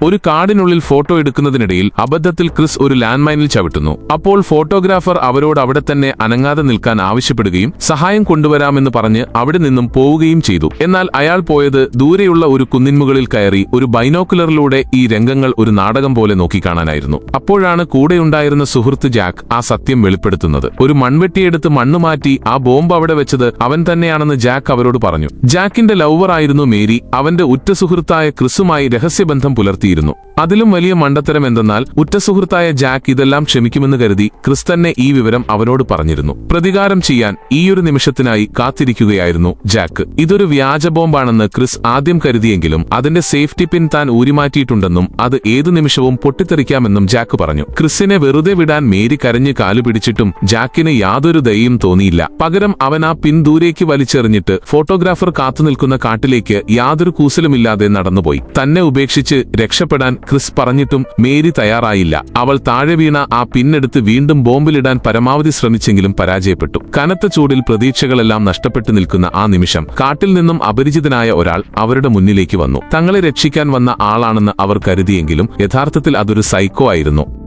ഒരു കാടിനുള്ളിൽ ഫോട്ടോ എടുക്കുന്നതിനിടയിൽ അബദ്ധത്തിൽ ക്രിസ് ഒരു ലാൻഡ് മൈനിൽ ചവിട്ടുന്നു. അപ്പോൾ ഫോട്ടോഗ്രാഫർ അവരോട് അവിടെ തന്നെ അനങ്ങാതെ നിൽക്കാൻ ആവശ്യപ്പെടുകയും സഹായം കൊണ്ടുവരാമെന്ന് പറഞ്ഞ് അവിടെ നിന്നും പോവുകയും ചെയ്തു. എന്നാൽ അയാൾ പോയത് ദൂരെയുള്ള ഒരു കുന്നിൻമുകളിൽ കയറി ഒരു ബൈനോക്കുലറിലൂടെ ഈ രംഗങ്ങൾ ഒരു നാടകം പോലെ നോക്കിക്കാണാനായിരുന്നു. അപ്പോഴാണ് കൂടെയുണ്ടായിരുന്ന സുഹൃത്ത് ജാക്ക് ആ സത്യം വെളിപ്പെടുത്തുന്നത്. ഒരു മൺവെട്ടിയെടുത്ത് മണ്ണുമാറ്റി ആ ബോംബ് അവിടെ വെച്ചത് അവൻ തന്നെയാണെന്ന് ജാക്ക് അവരോട് പറഞ്ഞു. ജാക്കിന്റെ ലൗവർ ആയിരുന്നു മേരി. അവന്റെ ഉറ്റ സുഹൃത്തായ ക്രിസുമായി രഹസ്യബന്ധം പുലർത്തിയിരുന്നു. അതിലും വലിയ മണ്ടത്തരം എന്തെന്നാൽ ഉറ്റ സുഹൃത്തായ ജാക്ക് ഇതെല്ലാം ക്ഷമിക്കുമെന്ന് കരുതി ക്രിസ് തന്നെ ഈ വിവരം അവനോട് പറഞ്ഞിരുന്നു. പ്രതികാരം ചെയ്യാൻ ഈയൊരു നിമിഷത്തിനായി കാത്തിരിക്കുകയായിരുന്നു ജാക്ക്. ഇതൊരു വ്യാജ ബോംബാണെന്ന് ക്രിസ് ആദ്യം കരുതിയെങ്കിലും അതിന്റെ സേഫ്റ്റി പിൻ താൻ ഊരിമാറ്റിയിട്ടുണ്ടെന്നും അത് ഏതു നിമിഷവും പൊട്ടിത്തെറിക്കാമെന്നും ജാക്ക് പറഞ്ഞു. ക്രിസിനെ വെറുതെ വിടാൻ മേരി കരഞ്ഞ് കാലുപിടിച്ചിട്ടും ജാക്കിന് യാതൊരു ദയയും തോന്നിയില്ല. പകരം അവൻ ആ പിൻ ദൂരേക്ക് വലിച്ചെറിഞ്ഞിട്ട് ഫോട്ടോഗ്രാഫർ കാത്തുനിൽക്കുന്ന കാട്ടിലേക്ക് യാതൊരു കൂസലുമില്ലാതെ നടന്നുപോയി. തന്നെ ഉപേക്ഷിച്ച് രക്ഷപ്പെടാൻ ക്രിസ് പറഞ്ഞിട്ടും മേരി തയ്യാറായില്ല. അവൾ താഴെ വീണ ആ പിന്നെടുത്ത് വീണ്ടും ബോംബിലിടാൻ പരമാവധി ശ്രമിച്ചെങ്കിലും പരാജയപ്പെട്ടു. കനത്ത ചൂടിൽ പ്രതീക്ഷകളെല്ലാം നഷ്ടപ്പെട്ടു നിൽക്കുന്ന ആ നിമിഷം കാട്ടിൽ നിന്നും അപരിചിതനായ ഒരാൾ അവരുടെ മുന്നിലേക്ക് വന്നു. തങ്ങളെ രക്ഷിക്കാൻ വന്ന ആളാണെന്ന് അവർ കരുതിയെങ്കിലും യഥാർത്ഥത്തിൽ അതൊരു സൈക്കോ ആയിരുന്നു.